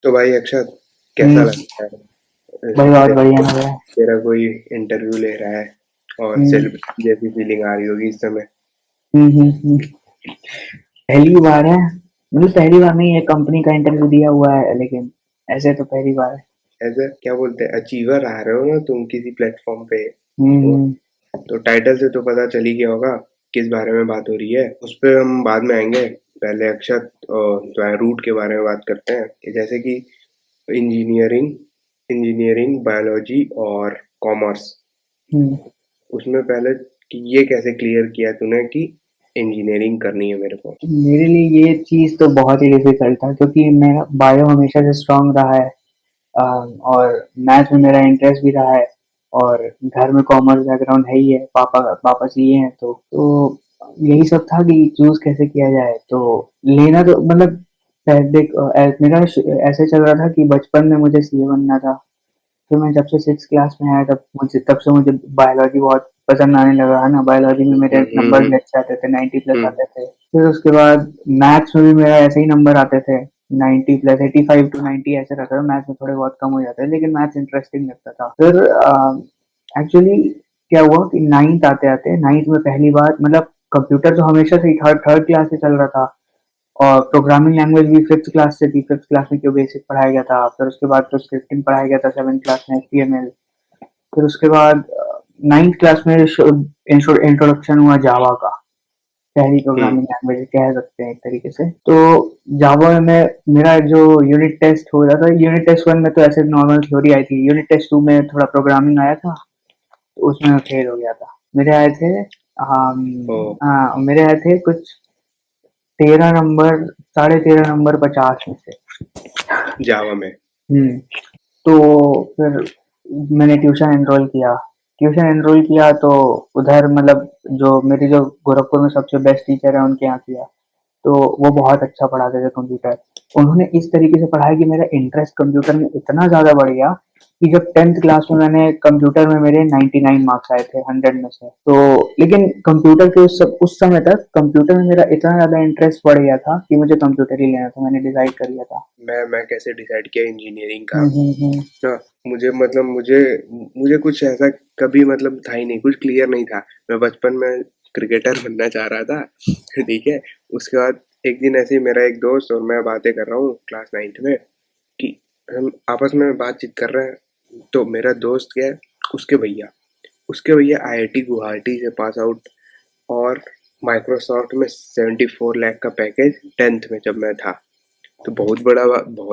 तो भाई अक्षत, कैसा हम्म। लगता है? भाई बहुत बढ़िया तेरा लग रहा है। तेरा कोई इंटरव्यू ले रहा है और हम्म। सेलिब्रिटी जैसी फीलिंग आ रही होगी इस समय। हम्म। पहली बार है। मतलब पहली बार नहीं है, कंपनी का इंटरव्यू दिया हुआ है, लेकिन ऐसे तो पहली बार है। ऐसा क्या बोलते हैं, अचीवर आ रहे हो ना तुम किसी प्लेटफॉर्म पे। तो हम्म। तो टाइटल से तो पता चल ही गया होगा किस बारे में बात हो रही है। उस पर हम बाद में आएंगे। पहले अक्षत जो है रूट के बारे में बात करते हैं कि जैसे कि इंजीनियरिंग इंजीनियरिंग बायोलॉजी और कॉमर्स। हम्म। उसमें पहले कि ये कैसे क्लियर किया तूने कि इंजीनियरिंग करनी है मेरे को। मेरे लिए ये चीज तो बहुत ही डिफिकल्ट था, क्योंकि मेरा बायो हमेशा से स्ट्रांग रहा है। और मैथ में मेरा इंटरेस्ट भी रहा है। और घर में कॉमर्स बैकग्राउंड है ही है, पापा पापा सीए हैं, तो यही सब था कि चूज कैसे किया जाए। तो लेना तो मतलब देख, मेरा ऐसे चल रहा था कि बचपन में मुझे सीए बनना था। फिर मैं जब से सिक्स क्लास में आया, तब से मुझे बायोलॉजी बहुत पसंद आने लगा है ना। बायोलॉजी में मेरे नंबर हम्म। भी अच्छे आते थे, 90 प्लस हम्म। आते थे। फिर उसके बाद मैथ्स में भी मेरा ऐसे ही नंबर आते थे, 90 प्लस, 85 टू 90 ऐसे रहता था। मैथ्स में थोड़े बहुत कम हो जाते हैं, लेकिन मैथ्स इंटरेस्टिंग लगता था। फिर एक्चुअली क्या हुआ कि नाइन्थ आते आते, नाइन्थ में पहली बार मतलब कंप्यूटर तो हमेशा से ही थर्ड थर्ड क्लास से चल रहा था। और प्रोग्रामिंग लैंग्वेज भी फिफ्थ क्लास से थी। फिफ्थ क्लास में क्यों बेसिक पढ़ाया गया था, फिर उसके बाद तो स्क्रिप्टिंग पढ़ाया गया था सेवन्थ क्लास में, HTML। फिर उसके बाद नाइन्थ क्लास में इंट्रोडक्शन हुआ जावा का। पहली हम्म। प्रोग्रामिंग लैंग्वेज कह सकते हैं एक तरीके से। तो जावा में मेरा जो यूनिट टेस्ट हो रहा था, यूनिट टेस्ट वन में तो ऐसे नॉर्मल थ्योरी आई थी, यूनिट टेस्ट टू में थोड़ा प्रोग्रामिंग आया था, तो उसमें मैं फेल हो गया था। मेरे आए थे ओ। हाँ, मेरे आए थे कुछ 13 नंबर, 13.5 नंबर 50 में से। जावा में। हम्म। तो फिर मैंने ट्यूशन एनरोल किया तो उधर मतलब जो गोरखपुर में सबसे बेस्ट टीचर है उनके यहाँ किया। तो वो बहुत अच्छा पढ़ाते थे कंप्यूटर। उन्होंने इस तरीके से पढ़ाया कि मेरा इंटरेस्ट कंप्यूटर में इतना ज़्यादा बढ़ गया कि जब 10th क्लास में मैंने कंप्यूटर में मेरे 99 मार्क्स आए थे 100 में से। तो लेकिन कंप्यूटर के उस समय तक कंप्यूटर में मेरा इतना ज़्यादा इंटरेस्ट बढ़ गया था कि मुझे कंप्यूटर ही लेना था, मैंने डिसाइड कर लिया था। मैं कैसे डिसाइड किया इंजीनियरिंग का हम्म। ना। मुझे मुझे कुछ ऐसा कभी मतलब था ही नहीं, कुछ क्लियर नहीं था। मैं बचपन में क्रिकेटर बनना चाह रहा था। ठीक है। उसके बाद एक दिन ऐसे ही मेरा एक दोस्त और मैं बातें कर रहा हूँ क्लास नाइन्थ में कि हम आपस में बातचीत कर रहे हैं। तो मेरा दोस्त क्या है, उसके भैया उसके भैया IIT गुवाहाटी से पास आउट और माइक्रोसॉफ्ट में 74 लाख का पैकेज 10th में जब मैं था। तो बहुत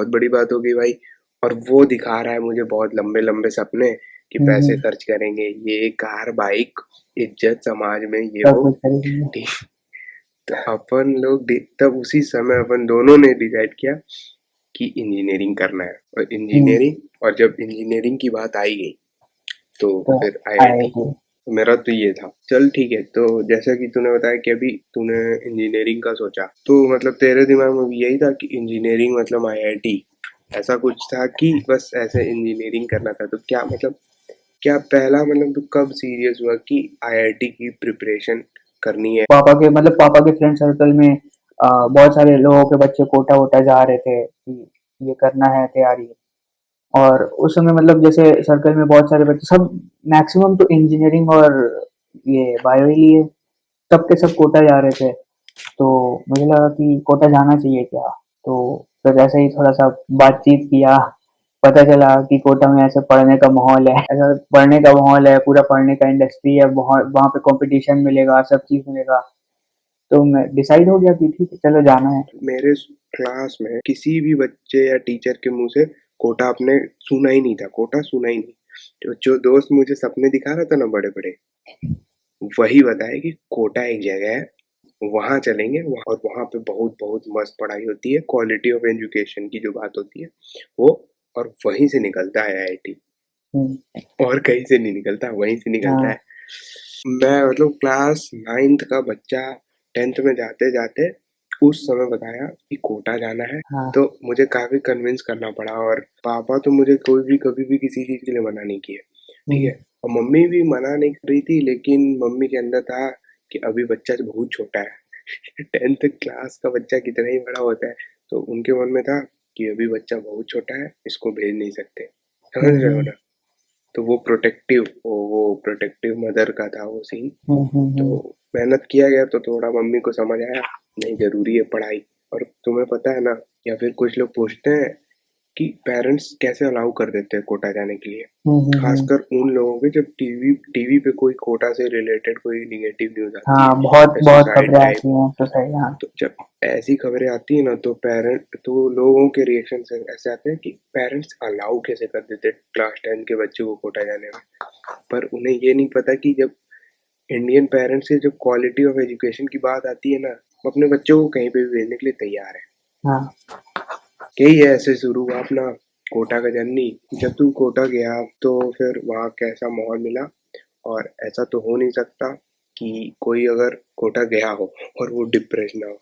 बड़ी बात हो गई भाई। और वो दिखा रहा है मुझे बहुत लंबे लंबे सपने कि पैसे हम्म। खर्च करेंगे, ये कार बाइक, इज्जत समाज में, ये सब वो। कुछ खरीदेंगे। ठीक। तो तब उसी समय अपन दोनों ने डिसाइड किया कि इंजीनियरिंग करना है। और हम्म। इंजीनियरिंग, और जब इंजीनियरिंग की बात आई गई तो तो फिर IIT। IIT। तो मेरा तो ये था। चल ठीक है, तो जैसा कि तूने बताया कि अभी तूने इंजीनियरिंग का सोचा, तो मतलब तेरे दिमाग में भी यही था कि इंजीनियरिंग मतलब IIT, ऐसा कुछ था कि बस ऐसे इंजीनियरिंग करना था? तो क्या मतलब, क्या पहला मतलब तू कब सीरियस हुआ कि IIT की प्रिपरेशन करनी है? पापा के फ्रेंड सर्कल में बहुत सारे लोगों के बच्चे कोटा वोटा जा रहे थे कि ये करना है तैयारी। और उस समय मतलब जैसे सर्कल में बहुत सारे बच्चे, सब मैक्सिमम तो इंजीनियरिंग और ये बायो ही लिए, सब के सब कोटा जा रहे थे। तो मुझे लगा कि कोटा जाना चाहिए क्या। तो फिर ऐसे ही थोड़ा सा बातचीत किया, पता चला कि कोटा में ऐसे पढ़ने का माहौल है, ऐसा पढ़ने का माहौल है, पूरा पढ़ने का इंडस्ट्री है, बहुत वहाँ पे कंपटीशन मिलेगा, सब चीज़ मिलेगा। तो मैं डिसाइड हो गया कि ठीक है, चलो जाना है। मेरे क्लास में किसी भी बच्चे या टीचर के मुंह से कोटा आपने सुना ही नहीं था, कोटा सुना ही नहीं। तो जो दोस्त मुझे सपने दिखा रहा था ना बड़े बड़े, वही बताया कि कोटा एक जगह है, वहाँ चलेंगे और वहाँ पे बहुत बहुत मस्त पढ़ाई होती है, क्वालिटी ऑफ एजुकेशन की जो बात होती है वो। और वहीं से निकलता है IIT, हम्म। और कहीं से नहीं निकलता, वहीं से निकलता हाँ। है। मैं मतलब क्लास नाइन्थ का बच्चा 10th में जाते जाते उस समय बताया कि कोटा जाना है। हाँ। तो मुझे काफी कन्विंस करना पड़ा, और पापा तो मुझे कोई भी कभी भी किसी चीज के लिए मना नहीं किए। ठीक हम्म। है। और मम्मी भी मना नहीं कर रही थी, लेकिन मम्मी के अंदर था कि अभी बच्चा बहुत छोटा है। 10th क्लास का बच्चा कितना ही बड़ा होता है। तो उनके मन में था कि अभी बच्चा बहुत छोटा है, इसको भेज नहीं सकते, समझ रहे हो ना। तो वो प्रोटेक्टिव मदर का था वो सीन। तो मेहनत किया गया तो थोड़ा मम्मी को समझ आया नहीं जरूरी है पढ़ाई। और तुम्हें पता है ना, या फिर कुछ लोग पूछते हैं कि पेरेंट्स कैसे अलाउ कर देते हैं कोटा जाने के लिए, खासकर उन लोगों के जब टीवी पे कोई कोटा से रिलेटेड कोई निगेटिव न्यूज आती है, हाँ, बहुत या बहुत सुसाइड खबरें टाइप। आती हैं सुसाइड। हाँ। तो जब ऐसी खबरें आती है ना, तो लोगों के रिएक्शन ऐसे आते हैं कि पेरेंट्स अलाउ कैसे कर देते क्लास 10 के बच्चे को कोटा जाने में। पर उन्हें ये नहीं पता कि जब इंडियन पेरेंट्स से जब क्वालिटी ऑफ एजुकेशन की बात आती है ना, वो अपने बच्चों को कहीं पे भी भेजने के लिए तैयार है। हाँ। यही है, ऐसे शुरू हुआ अपना कोटा का जर्नी। जब तू कोटा गया तो फिर वहाँ कैसा माहौल मिला। और ऐसा तो हो नहीं सकता कि कोई अगर कोटा गया हो और वो डिप्रेस ना हो,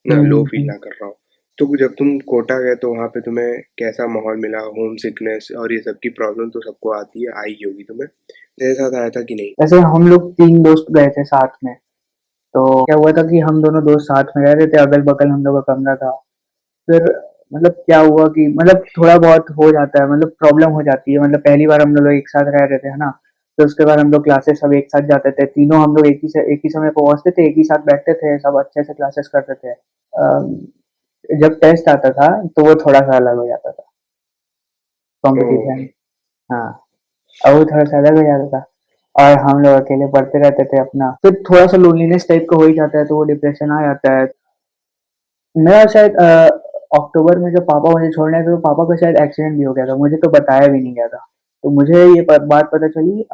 ना लो फील ना कर रहा हो। तो जब तुम कोटा गए तो वहाँ पे तुम्हें कैसा माहौल मिला, होम सिकनेस और ये सब की प्रॉब्लम तो सबको आती है, आई होगी तुम्हें, तेरे साथ आया था कि नहीं? वैसे हम लोग 3 दोस्त गए थे साथ में। तो क्या हुआ था कि हम दोनों दोस्त साथ में रह रहे थे, अगल-बगल हम लोग का कमरा था। फिर मतलब क्या हुआ कि मतलब थोड़ा बहुत हो जाता है, मतलब प्रॉब्लम हो जाती है। मतलब पहली बार हम लोग एक साथ रह रहे थे, है ना? फिर उसके बाद हम लोग क्लासेस सब एक साथ जाते थे। तीनों हम लोग एक ही समय पे पहुँचते थे, एक ही साथ बैठते थे, सब अच्छे से क्लासेस करते थे। जब टेस्ट आता था तो वो थोड़ा-सा अलग हो जाता था, ओ, कॉम्पिटिशन। हाँ, अब वो थोड़ा-सा अलग हो जाता था और हम लोग अकेले पढ़ते रहते थे अपना। फिर थोड़ा-सा लोनलीनेस टाइप का हो ही जाता है, तो वो डिप्रेशन आ जाता है। मेरा शायद अक्टूबर में जब पापा मुझे छोड़ने आए थे, तो पापा का शायद एक्सीडेंट भी हो गया था, मुझे तो बताया भी नहीं गया था। तो मुझे ये बात पता चली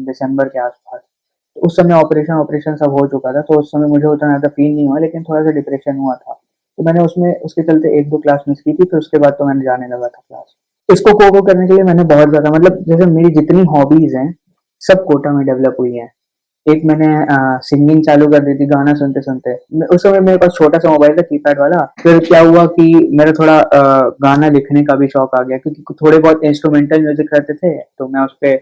दिसंबर के आसपास। तो उस समय ऑपरेशन ऑपरेशन सब हो चुका था, तो उस समय मुझे उतना ज़्यादा फील नहीं हुआ, लेकिन थोड़ा सा डिप्रेशन हुआ था। तो मैंने उसमें उसके चलते एक दो क्लास मिस की थी, फिर उसके बाद तो मैंने जाने लगा था क्लास। इसको कोको करने के लिए मैंने बहुत ज़्यादा, मतलब जैसे मेरी जितनी हॉबीज हैं सब कोटा में डेवलप हुई हैं। एक मैंने सिंगिंग चालू कर दी थी गाना सुनते सुनते। उस समय मेरे पास छोटा सा मोबाइल था कीपैड वाला। फिर क्या हुआ कि मेरा थोड़ा गाना लिखने का भी शौक आ गया, क्योंकि थोड़े बहुत इंस्ट्रूमेंटल म्यूजिक रहते थे, तो मैं उस पे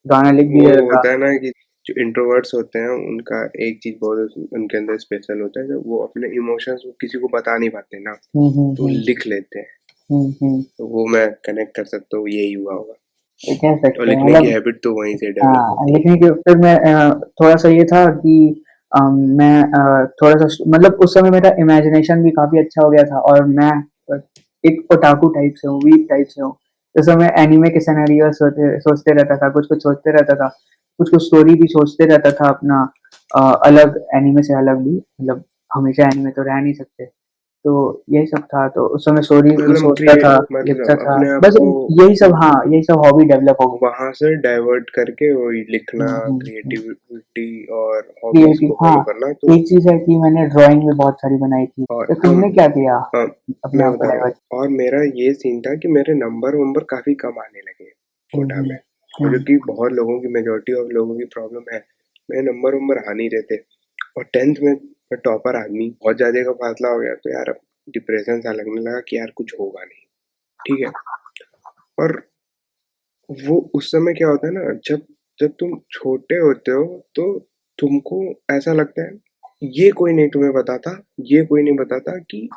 गाना लिख वो दिया था। होता है ना कि जो इंट्रोवर्ट्स होते हैं उनका एक चीज बहुत उनके अंदर स्पेशल होता है, जब वो अपने इमोशंस किसी को बता नहीं पाते ना, तो हम्म। लिख लेते हैं। हम्म। तो वो मैं कनेक्ट कर सकता हूँ, यही हुआ होगा। ये कह और सकते हैं लिखने की मतलब। हैबिट तो वहीं से डेवलप हाँ, होती है। लिखने के फिर मैं थोड़ा-सा ये था कि मैं थोड़ा-सा मतलब उस समय मेरा इमेजिनेशन भी काफ़ी अच्छा हो गया था, और मैं अ, एक ओटाकू टाइप से हूँ, वीक टाइप से हूँ। उस समय एनीमे के सिनेरियो सोचते रहता था, कुछ-कुछ सोचते रहता था, कुछ-कुछ स्टोरी भी सोचते रहता था अपना, अलग एनीमे से अलग भी, मतलब हमेशा एनीमे तो रह नहीं सकते। तो यही सब था, तो उस समय स्टोरीज़ भी मतलब सोचता था, क्रिएट, लिखता मतलब था। अपने आप बस को यही सब, हाँ, यही सब हॉबी डेवलप हो गई। वहां से डाइवर्ट करके वही लिखना, हुँ। क्रिएटिविटी और हॉबीज क्रिएटिव, को हाँ। फॉलो करना। तो एक चीज़ है कि मैंने ड्राइंग भी बहुत सारी बनाई थी। और तो तुमने क्या किया हाँ, अपने मैं आप को बता रहा डाइवर्ट? हूँ, और मेरा ये सीन था कि मेरे नंबर वंबर काफी कम आने लगे हुँ, कोटा हुँ। में। और जो हुँ, कि बहुत लोगों की, मेजोरिटी ऑफ लोगों की प्रॉब्लम है, मेरे नंबर वंबर आ नहीं रहे थे। और 10th में मैं टॉपर आदमी, बहुत ज्यादा का फासला हो गया, तो यार डिप्रेशन सा लगने लगा कि यार कुछ होगा नहीं। ठीक है। और वो उस समय क्या होता है ना, जब जब तुम छोटे होते हो तो तुमको ऐसा लगता है ये कोई नहीं तुम्हें बताता, ये कोई नहीं बताता कि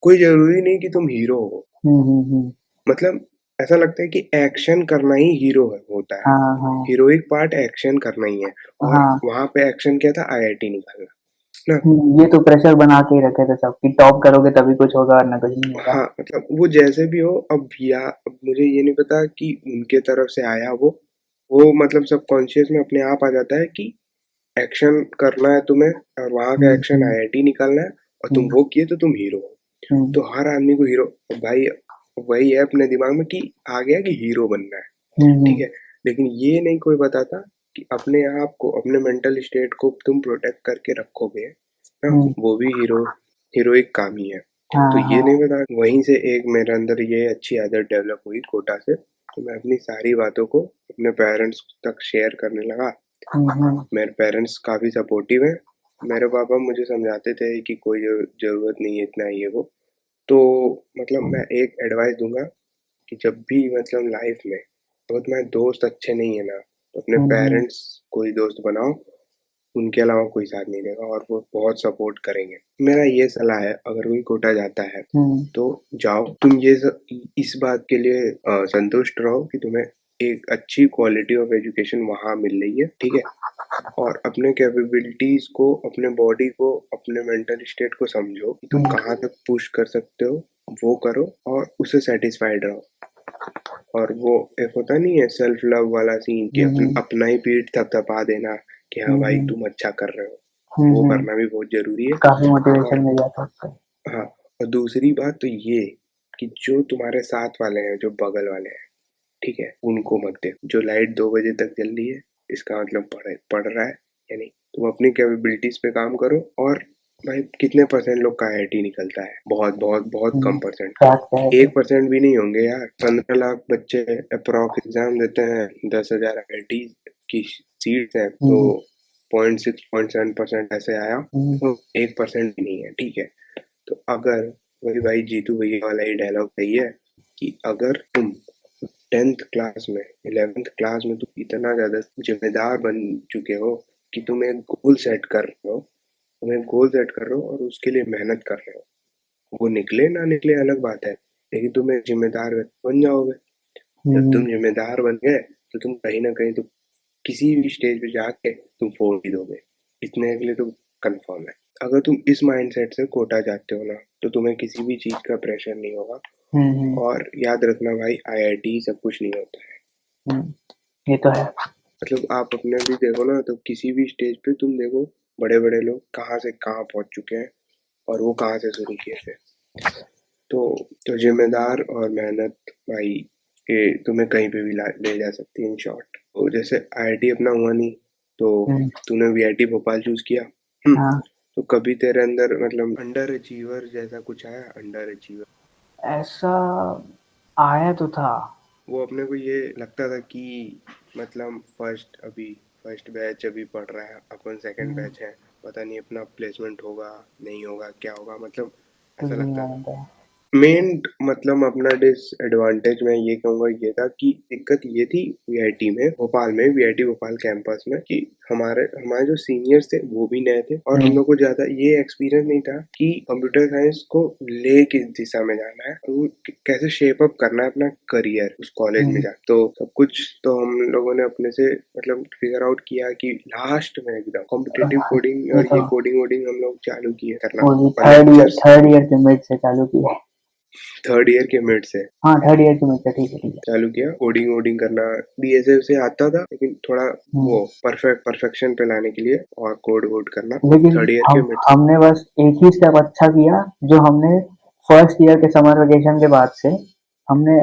कोई जरूरी नहीं कि तुम हीरो हो। हुँ, हुँ, हुँ। मतलब ऐसा लगता है कि एक्शन करना ही हीरो है, होता है। हाँ, हाँ। हीरोइक पार्ट एक्शन करना ही है। और हाँ। वहां पे एक्शन क्या था, आईआईटी निकालना ना। ये तो प्रेशर बना के ही रखे थे सब कि टॉप करोगे तभी कुछ होगा, वरना कुछ नहीं होगा। हाँ, मतलब वो जैसे भी हो, अब मुझे ये नहीं पता कि उनके तरफ से आया वो मतलब सबकॉन्शियस में अपने आप आ जाता है कि एक्शन करना है तुम्हें, और वहां का हुँ, एक्शन हुँ, आईआईटी निकालना है, और तुम हुँ, वो किए तो तुम हीरो हो। हुँ, तो हर आदमी को हीरो, भाई वही है अपने दिमाग में कि आ गया कि हीरो बनना है। हुँ, ठीक हुँ, है। लेकिन ये नहीं कोई बताता कि अपने आप को, अपने मेंटल स्टेट को तुम प्रोटेक्ट करके रखोगे ना, हुँ। वो भी हीरोइक काम ही है। तो हाँ, ये नहीं हाँ। पता, वहीं से एक मेरे अंदर ये अच्छी आदत डेवलप हुई कोटा से। तो मैं अपनी सारी बातों को अपने पेरेंट्स तक शेयर करने लगा। हुँ, हुँ, मेरे पेरेंट्स काफ़ी सपोर्टिव हैं। मेरे पापा मुझे समझाते थे कि कोई ज़रूरत नहीं है इतना ये वो। तो मतलब मैं एक एडवाइस दूँगा कि जब भी मतलब लाइफ में अगर तुम्हारे दोस्त अच्छे नहीं है ना, तो अपने हुँ, हुँ, पेरेंट्स को ही दोस्त बनाओ। उनके अलावा कोई साथ नहीं देगा और वो बहुत सपोर्ट करेंगे। मेरा ये सलाह है, अगर कोई कोटा जाता है तो जाओ, तुम इस बात के लिए संतुष्ट रहो कि तुम्हें एक अच्छी क्वालिटी ऑफ एजुकेशन वहाँ मिल रही है, ठीक है, और अपने कैपेबिलिटीज को, अपने बॉडी को, अपने मेंटल स्टेट को समझो कि तुम कहाँ तक पुश कर सकते हो, वो करो और उससे सेटिस्फाइड रहो। और वो एक होता नहीं है सेल्फ लव वाला सीन कि अपना ही पीठ थपथपा देना कि हाँ भाई तुम अच्छा कर रहे हो, वो करना भी बहुत जरूरी है, काफी मोटिवेशन मिल जाता है उससे। हाँ, और दूसरी बात तो ये कि जो तुम्हारे साथ वाले हैं, जो बगल वाले हैं, ठीक है, उनको मत देखो। जो लाइट 2 बजे तक जल रही है इसका मतलब पढ़ रहा है या नहीं। तुम अपनी कैपेबिलिटीज पे काम करो। और भाई कितने परसेंट लोग का IIT निकलता है? बहुत बहुत बहुत कम परसेंट, 1% भी नहीं होंगे यार। 15 लाख बच्चे अप्रॉक्स एग्जाम देते हैं, 10,000 IIT की सीट्स हैं, तो 0.6-0.7% ऐसे आया, तो 1% भी नहीं है, ठीक है। तो अगर वही भाई जीतू भैया वाला ही डायलॉग सही है कि अगर तुम 10th क्लास में, 11th क्लास में तुम इतना ज्यादा जिम्मेदार बन चुके हो कि तुम एक गोल सेट कर रहे हो, और उसके लिए मेहनत कर रहे हो, वो निकले ना निकले अलग बात है, लेकिन तुम एक जिम्मेदार बन जाओगे। जब तुम जिम्मेदार बन गए तो तुम कहीं ना कहीं तो किसी भी स्टेज पे जाके तुम फोड़ ही दोगे, इतने के लिए तो कंफर्म है। अगर तुम इस माइंडसेट से कोटा जाते हो ना, तो तुम्हें किसी भी चीज का प्रेशर नहीं होगा। और याद रखना भाई, IIT सब कुछ नहीं होता है। ये तो है। मतलब आप अपने भी देखो ना, तो किसी भी स्टेज पे तुम देखो बड़े बड़े लोग कहाँ से कहाँ पहुंच चुके हैं और वो कहाँ से शुरू किए थे। तो जिम्मेदार और मेहनत भाई के तुम्हें कहीं पे भी ले जा सकती है। इन शॉर्ट, तो जैसे IIT अपना हुआ नहीं तो तूने VIT भोपाल चूज किया, तो कभी तेरे अंदर मतलब अंडर अचीवर जैसा कुछ आया? अंडर अचीवर ऐसा आया तो था। वो अपने को ये लगता था कि मतलब फर्स्ट बैच अभी पढ़ रहा है, अपन सेकंड बैच है, पता नहीं अपना प्लेसमेंट होगा नहीं होगा, क्या होगा, मतलब ऐसा लगता था। मेन मतलब अपना डिसएडवांटेज मैं ये कहूँगा ये था कि दिक्कत ये थी VIT में, भोपाल में, VIT भोपाल कैंपस में, कि हमारे जो सीनियर्स थे वो भी नए थे और हम लोग को ज्यादा ये एक्सपीरियंस नहीं था कि कंप्यूटर साइंस को ले किस दिशा में जाना है और कैसे शेप अप करना है अपना करियर उस कॉलेज में जाकर। तो सब कुछ तो हम लोगों ने अपने से मतलब फिगर आउट किया कि लास्ट में एकदम कॉम्पिटिटिव कोडिंग और ये कोडिंग वोडिंग हम लोग चालू किए करना। थर्ड ईयर के मिड से चालू किया। थर्ड ईयर के मिड से? हाँ, थर्ड ईयर के मिड से, ठीक है। चालू किया कोडिंग वोडिंग करना। DSA से आता था लेकिन थोड़ा वो परफेक्शन पे लाने के लिए और कोड वोड करना। लेकिन थर्ड ईयर के मिड हमने बस एक ही स्टेप अच्छा किया, जो हमने फर्स्ट ईयर के समर वेकेशन के बाद से हमने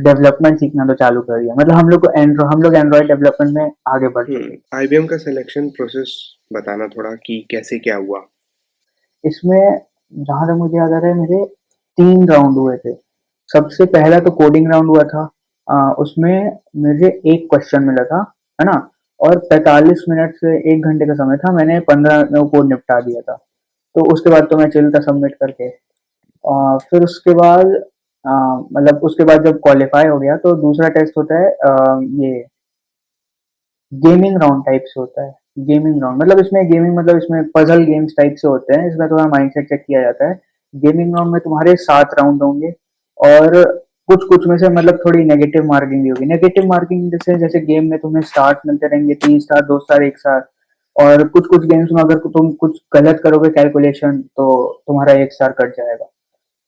डेवलपमेंट सीखना तो चालू कर दिया। मतलब हम लोग एंड्रॉइड डेवलपमेंट में आगे बढ़ चुके। IBM का सिलेक्शन प्रोसेस बताना थोड़ा कि कैसे क्या हुआ इसमें। जहां तक मुझे याद आ रहा है, मेरे 3 राउंड हुए थे। सबसे पहला तो कोडिंग राउंड हुआ था। उसमें मुझे एक क्वेश्चन मिला था, है ना, और 45 मिनट से 1 घंटे का समय था। मैंने 15 मिनट में वो कोड निपटा दिया था। तो उसके बाद तो मैं चिल था सबमिट करके। फिर उसके बाद मतलब उसके बाद जब क्वालिफाई हो गया तो दूसरा टेस्ट होता है, ये गेमिंग राउंड टाइप से होता है। गेमिंग राउंड मतलब इसमें पजल गेम्स टाइप से होते हैं। इसमें थोड़ा माइंडसेट चेक किया जाता है। गेमिंग राउंड में तुम्हारे 7 राउंड होंगे और कुछ में से मतलब थोड़ी नेगेटिव मार्किंग भी होगी। नेगेटिव मार्किंग जैसे गेम में तुम्हें स्टार्स मिलते रहेंगे, 3 स्टार, 2 स्टार, 1 स्टार। और कुछ गेम्स में अगर तुम कुछ गलत करोगे कैलकुलेशन तो तुम्हारा 1 स्टार कट जाएगा।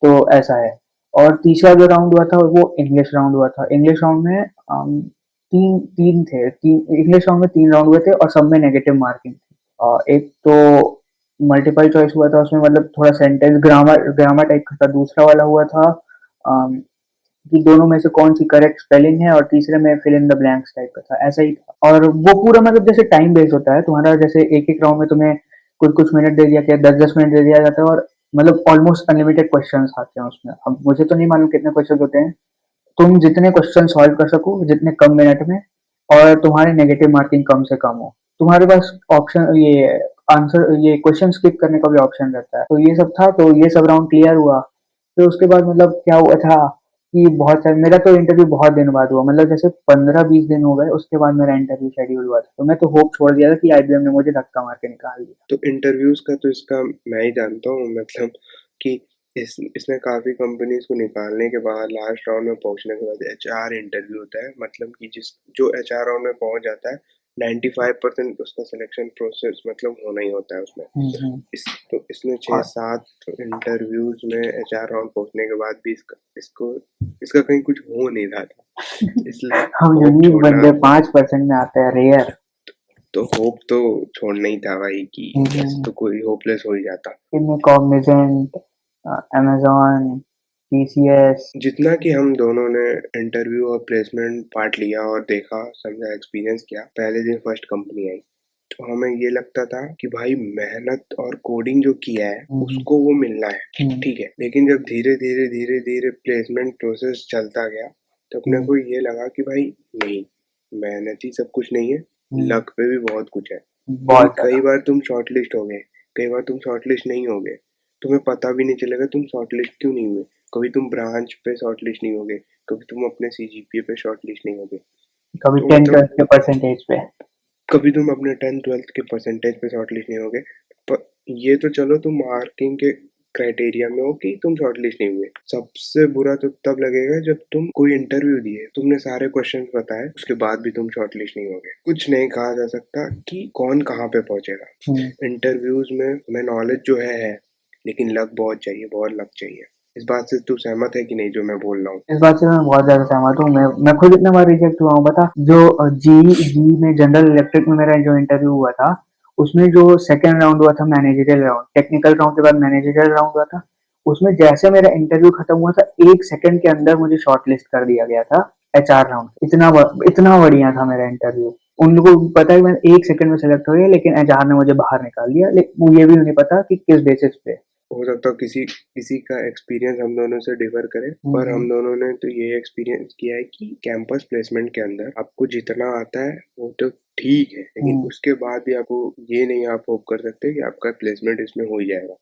तो ऐसा है। और तीसरा जो राउंड हुआ था वो इंग्लिश राउंड हुआ था। इंग्लिश राउंड में तीन तीन थे तीन इंग्लिश राउंड में 3 राउंड हुए थे और सब में नेगेटिव मार्किंग थी। एक तो मल्टीपल चॉइस हुआ था, उसमें मतलब थोड़ा सेंटेंस ग्रामर टाइप का था। दूसरा वाला हुआ था कि दोनों में से कौन सी करेक्ट स्पेलिंग है, और तीसरे में fill in the blanks type का था। ऐसा ही था। और वो पूरा मतलब जैसे टाइम बेस्ड होता है तुम्हारा, जैसे एक राउंड में तुम्हें कुछ मिनट दे दिया गया, 10-10 मिनट दे दिया जाता है, और मतलब ऑलमोस्ट अनलिमिटेड क्वेश्चंस आते हैं उसमें। अब मुझे तो नहीं मालूम कितने क्वेश्चन होते हैं। तुम जितने क्वेश्चन सॉल्व कर सको जितने कम मिनट में, और तुम्हारी नेगेटिव मार्किंग कम से कम हो, तुम्हारे पास ऑप्शन ये आंसर ये क्वेश्चन स्किप करने का भी ऑप्शन रहता है। तो ये सब था। तो ये सब राउंड क्लियर हुआ। फिर उसके बाद मतलब क्या हुआ था कि बहुत सारे, मेरा तो इंटरव्यू बहुत दिन बाद हुआ, मतलब जैसे 15-20 दिन हो गए उसके बाद मेरा इंटरव्यू शेड्यूल हुआ था, तो मैं तो होप छोड़ दिया था कि आईबीएम ने मुझे धक्का मार के निकाल दिया। तो इंटरव्यूज का तो इसका मैं ही जानता हूँ, मतलब कि इसमें काफी कंपनीज को निकालने के बाद लास्ट राउंड में पहुंचने के बाद एचआर इंटरव्यू होता है, मतलब कि जो एचआर राउंड में पहुंच जाता है 95% उसका सिलेक्शन प्रोसेस मतलब होना ही होता है उसमें। हम्म। तो इसने और 6-7 इंटरव्यूज में एचआर राउंड पहुंचने के बाद भी इसका कहीं कुछ हो नहीं रहा था, इसलिए हम होप यूनिक छोड़ना, बंदे 5% में आते हैं, रेयर। तो होप तो छोड़ना ही था भाई, कि ऐसे तो कोई होपलेस हो ही जाता। इनमें कॉग्निजेंट, अमेजोन, टीसीएस। जितना कि हम दोनों ने इंटरव्यू और प्लेसमेंट पार्ट लिया और देखा समझा एक्सपीरियंस किया, पहले दिन फर्स्ट कंपनी आई तो हमें ये लगता था कि भाई मेहनत और कोडिंग जो किया है उसको वो मिलना है, ठीक है। लेकिन जब धीरे धीरे प्लेसमेंट प्रोसेस चलता गया तो अपने को ये लगा कि भाई नहीं, मेहनत ही सब कुछ नहीं है, लक पे भी बहुत कुछ है। क्योंकि बहुत कई ज्यादा। बार तुम शॉर्टलिस्ट हो गए, कई बार तुम शॉर्टलिस्ट नहीं हो गए, तुम्हें पता भी नहीं चलेगा तुम शॉर्टलिस्ट क्यों नहीं हुए। कभी तुम ब्रांच पे शॉर्टलिस्ट नहीं होगे, कभी तुम अपने सीजीपीए पे शॉर्टलिस्ट नहीं होगे, कभी तो 10-12 मतलब के परसेंटेज पे। कभी तुम अपने 10th-12th के परसेंटेज पे शॉर्टलिस्ट नहीं होगे। पर ये तो चलो तुम मार्किंग के क्राइटेरिया में हो कि तुम शॉर्टलिस्ट नहीं हुए, सबसे बुरा तो तब लगेगा जब तुम कोई इंटरव्यू दिए, तुमने सारे क्वेश्चन बताए, उसके बाद भी तुम शॉर्टलिस्ट नहीं होगे। कुछ नहीं कहा जा सकता कि कौन कहाँ पे पहुंचेगा। इंटरव्यूज में हमें नॉलेज जो है लेकिन लक बहुत चाहिए, बहुत लक चाहिए। इस बात से तू सहमत है कि नहीं जो मैं बोल रहा हूँ? इस बात से मैं बहुत ज्यादा सहमत हूँ। मैं खुद इतने बार रिजेक्ट हुआ हूँ, बता। जो जी जी में जनरल इलेक्ट्रिक में मेरा जो इंटरव्यू हुआ था, उसमें जो सेकंड राउंड हुआ था मैनेजरियल राउंड, टेक्निकल राउंड के बाद मैनेजरियल राउंड हुआ था, उसमें जैसे मेरा इंटरव्यू खत्म हुआ था 1 सेकंड के अंदर मुझे शॉर्टलिस्ट कर दिया गया था एचआर राउंड। इतना बढ़िया था मेरा इंटरव्यू। उन लोगों को पता है कि मैं 1 सेकंड में सेलेक्ट हो गया, लेकिन एचआर ने मुझे बाहर निकाल दिया। लेकिन मुझे भी नहीं पता कि किस बेसिस पे। हो सकता है किसी किसी का एक्सपीरियंस हम दोनों से डिफर करे, पर हम दोनों ने तो ये एक्सपीरियंस किया है कि कैंपस प्लेसमेंट के अंदर आपको जितना आता है वो तो ठीक है, लेकिन उसके बाद भी आपको ये नहीं आप होप कर सकते कि आपका प्लेसमेंट इसमें हो ही जाएगा।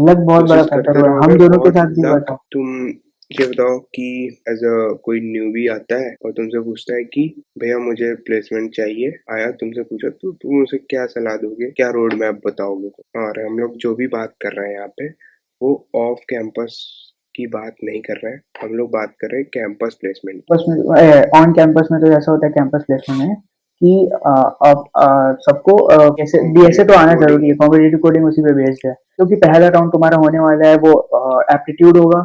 लक बहुत बड़ा कोशिश फैक्टर करते हुआ है, रहोगे हम दोनों के बहुत साथ भी हुआ लक। था। तुम ये बताओ कि एज अ कोई न्यूबी आता है और तुमसे पूछता है कि भैया मुझे प्लेसमेंट चाहिए, आया तुमसे पूछा तो तुम उसे क्या सलाह दोगे, क्या रोड मैप बताओगे? और हम लोग जो भी बात कर रहे हैं यहाँ पे वो ऑफ कैंपस की बात नहीं कर रहे हैं, हम लोग बात कर रहे हैं कैंपस प्लेसमेंट। बस में ऑन कैंपस में तो ऐसा होता है कैंपस प्लेसमेंट में कि अब सबको कैसे डीएसए तो कॉम्पिटिटिव आना कोडिंग। जरूरी है, कॉम्पिटिटिव कोडिंग उसी पे बेस्ड है, क्योंकि पहला राउंड तुम्हारा होने वाला है वो एप्टीट्यूड होगा।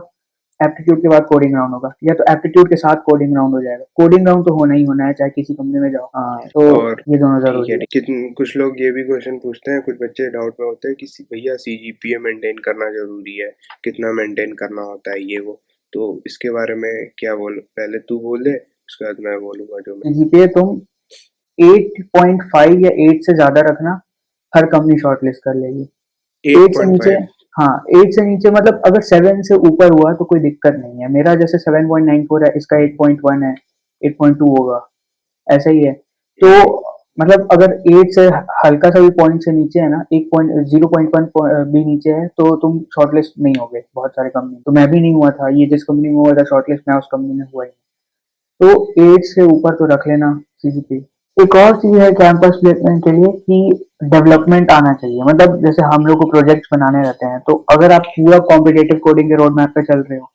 एप्टीट्यूड के बाद कोडिंग राउंड होगा, या तो एप्टीट्यूड के साथ कोडिंग राउंड हो जाएगा। कोडिंग राउंड तो होना ही होना है चाहे किसी कंपनी में जाओ। तो और ये दोनों ठीक है, जरूरी है। कुछ लोग ये भी क्वेश्चन पूछते हैं, कुछ बच्चे डाउट में होते हैं कि भैया सीजीपीए मेंटेन करना जरूरी है, कितना मेंटेन करना होता है ये वो, तो इसके बारे में क्या बोल, पहले तू बोल दे उसके बाद मैं बोलूंगा जो मैं। जीपीए तुम 8.5 या 8 से ज्यादा रखना, हर कंपनी शॉर्टलिस्ट कर लेगी। 8 से नीचे, 8.5। हाँ 8 से नीचे मतलब अगर 7 से ऊपर हुआ तो कोई दिक्कत नहीं है। मेरा जैसे 7.94 है, इसका 8.1 है, 8.2 होगा, ऐसा ही है। तो मतलब अगर 8 से हल्का सा भी पॉइंट से नीचे है ना, 0.1 भी नीचे है, तो तुम शॉर्टलिस्ट नहीं होगे बहुत सारे कंपनी। तो मैं भी नहीं हुआ था, ये जिस कंपनी में हुआ था शॉर्टलिस्ट, मैं उस कंपनी में हुआ ही। तो 8 से ऊपर तो रख लेना सीजीपी। एक और चीज है कैंपस प्लेसमेंट के लिए कि डेवलपमेंट आना चाहिए। मतलब जैसे हम लोग को प्रोजेक्ट्स बनाने रहते हैं, तो अगर आप पूरा कॉम्पिटेटिव कोडिंग के रोड मैप पे चल रहे हो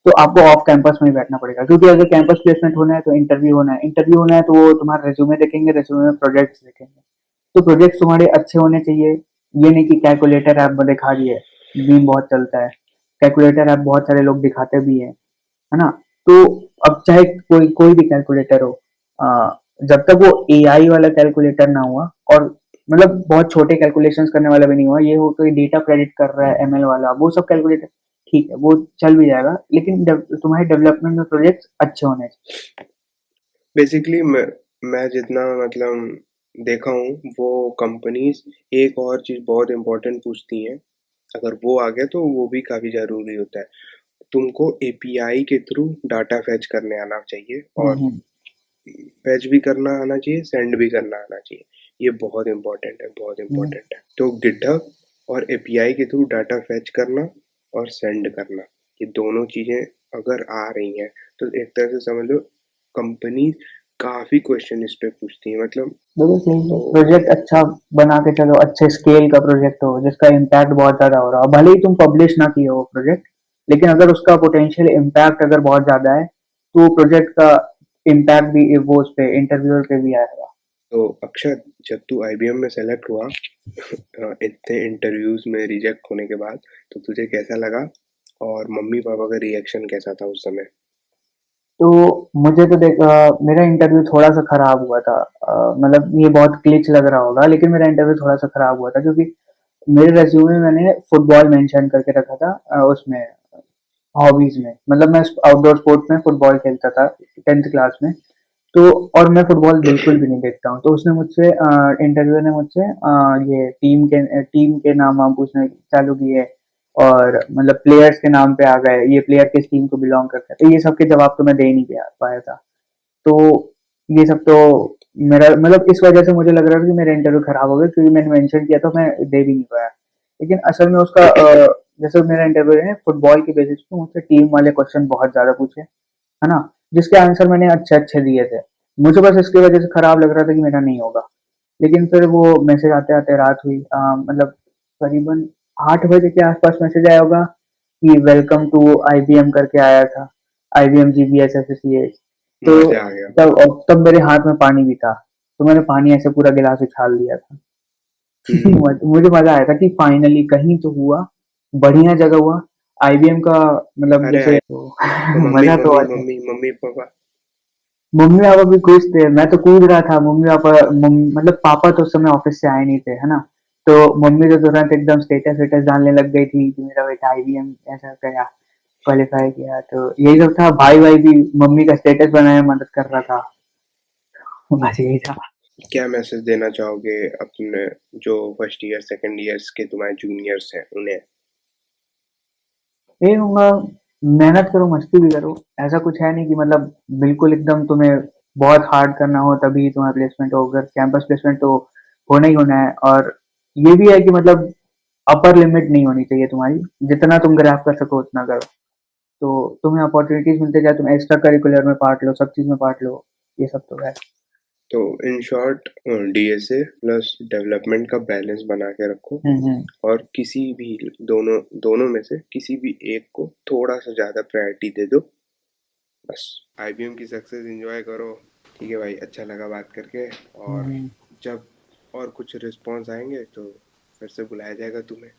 तो आपको ऑफ कैंपस में ही बैठना पड़ेगा, क्योंकि अगर कैंपस प्लेसमेंट होना है तो इंटरव्यू होना है। इंटरव्यू होना है तो वो तुम्हारा रेज्यूमे देखेंगे, रेज्यूमे में प्रोजेक्ट्स देखेंगे। तो प्रोजेक्ट्स तुम्हारे अच्छे होने चाहिए। ये नहीं कि कैलकुलेटर ऐप दिखा दिए, बीम बहुत चलता है, कैलकुलेटर ऐप बहुत सारे लोग दिखाते भी है ना। तो अब चाहे कोई कोई भी कैलकुलेटर हो, जब तक वो एआई वाला कैलकुलेटर ना हुआ, और मतलब बहुत छोटे कैलकुलेशंस करने वाला भी नहीं हुआ, ये हो कोई डेटा प्रेडिक्ट कर रहा है एमएल वाला, वो सब कैलकुलेटर ठीक है, वो चल भी जाएगा, लेकिन तुम्हारे डेवलपमेंट में प्रोजेक्ट्स अच्छे होने चाहिए। बेसिकली मैं जितना मतलब देखा हूँ वो कंपनीज एक और चीज बहुत इम्पोर्टेंट पूछती हैं, अगर वो आ गया तो वो भी काफी जरूरी होता है। तुमको एपीआई के थ्रू डाटा फेच करने आना चाहिए, और हम्म। फेच भी करना आना चाहिए, सेंड भी करना आना चाहिए। ये बहुत इंपॉर्टेंट है, बहुत हम्म। इंपॉर्टेंट है। तो गिटहब और एपीआई के थ्रू डाटा फेच करना और सेंड करना, ये दोनों चीजें अगर आ रही हैं तो एक तरह से समझ लो कंपनी काफी क्वेश्चन इस पे पूछती है, मतलब बिल्कुल सही है। तो प्रोजेक्ट अच्छा बना के चलो, अच्छे स्केल का प्रोजेक्ट हो जिसका इम्पैक्ट बहुत ज्यादा हो रहा हो, भले ही तुम पब्लिश ना किए हो प्रोजेक्ट, लेकिन अगर उसका पोटेंशियल इम्पैक्ट अगर बहुत ज्यादा है तो प्रोजेक्ट का इम्पैक्ट भी वो उस पे इंटरव्यूअर पे भी आएगा। तो अक्षर, जब तू आईबीएम में सेलेक्ट हुआ इतने इंटरव्यूज में रिजेक्ट होने के बाद, तो तुझे कैसा लगा और मम्मी पापा का रिएक्शन कैसा था उस समय? तो मुझे तो मेरा इंटरव्यू थोड़ा सा खराब हुआ था। मतलब ये बहुत क्लिच लग रहा होगा, लेकिन मेरा इंटरव्यू थोड़ा सा खराब हुआ था क्योंकि मेरे रेज्यूमे में मैंने फुटबॉल मेंशन करके रखा था उसमें हॉबीज में। मतलब मैं आउटडोर स्पोर्ट्स में फुटबॉल खेलता था 10th क्लास में। तो और मैं फुटबॉल बिल्कुल भी नहीं देखता हूँ। तो उसने मुझसे इंटरव्यू ने मुझसे ये टीम के नाम वाम पूछने चालू किए, और मतलब प्लेयर्स के नाम पे आ गए, ये प्लेयर किस टीम को बिलोंग करता है। तो ये सब के जवाब तो मैं दे नहीं पाया था। तो ये सब तो मेरा मतलब इस वजह से मुझे लग रहा था कि मेरा इंटरव्यू खराब हो गया, क्योंकि मैंने मेंशन किया तो मैं दे भी नहीं पाया। लेकिन असल में उसका जैसे मेरा इंटरव्यू है फुटबॉल की बेसिस पे, मुझसे टीम वाले क्वेश्चन बहुत ज्यादा पूछे, है ना, जिसके आंसर मैंने अच्छे अच्छे दिए थे। मुझे बस इसकी वजह से खराब लग रहा था कि मेरा नहीं होगा। लेकिन फिर वो मैसेज आते आते रात हुई, मतलब करीबन 8 बजे के आसपास मैसेज आया होगा कि वेलकम टू आईबीएम करके आया था, आईबीएम जीबीएस एसोसिएट। तो मजा आ गया। तब मेरे हाथ में पानी भी था, तो मैंने पानी ऐसे पूरा गिलास उछाल दिया था। हम्म। मुझे मजा आया था कि फाइनली कहीं तो हुआ, बढ़िया जगह हुआ आईबीएम का। मतलब अरे जैसे आई, तो तो मम्मी मजा तो मम्मी आता है। Mummy mummy papa. Mummy papa भी खुश थे, मैं तो कूद रहा था। मतलब पापा तो उस समय ऑफिस से आए नहीं थे, है ना। तो मम्मी तो तुरंत एकदम स्टेटस वेटस डालने लग गई थी कि मेरा बेटा आईबीएम ऐसा गया, क्वालिफाई किया। तो यही सब था। भाई भाई भी मम्मी का स्टेटस बनाने में मदद कर रहा था। बस यही था। क्या मैसेज देना चाहोगे अपने जो फर्स्ट ईयर सेकंड ईयर्स के तुम्हारे जूनियर्स हैं उन्हें? यही कहूंगा, मेहनत करो, मस्ती भी करो। ऐसा कुछ है नहीं कि मतलब बिल्कुल एकदम तुम्हें बहुत हार्ड करना हो तभी तुम्हारा प्लेसमेंट हो। अगर कैंपस प्लेसमेंट तो होना ही होना है। और ये भी है कि मतलब अपर लिमिट नहीं होनी चाहिए तुम्हारी, जितना तुम ग्रैब कर सको उतना करो। तो तुम्हें अपॉर्चुनिटीज मिलते जाए, तुम एक्स्ट्रा करिकुलर में पार्ट लो, सब चीज में पार्ट लो, ये सब तो है। तो in short, DSA plus development का बैलेंस बना के रखो, हम्म। और किसी भी दोनों दोनों में से किसी भी एक को थोड़ा सा ज़्यादा प्रायोरिटी दे दो, बस। आईबीएम की सक्सेस एंजॉय करो। ठीक है भाई, अच्छा लगा बात करके। और हम्म। जब और कुछ रिस्पॉन्स आएंगे तो फिर से बुलाया जाएगा तुम्हें।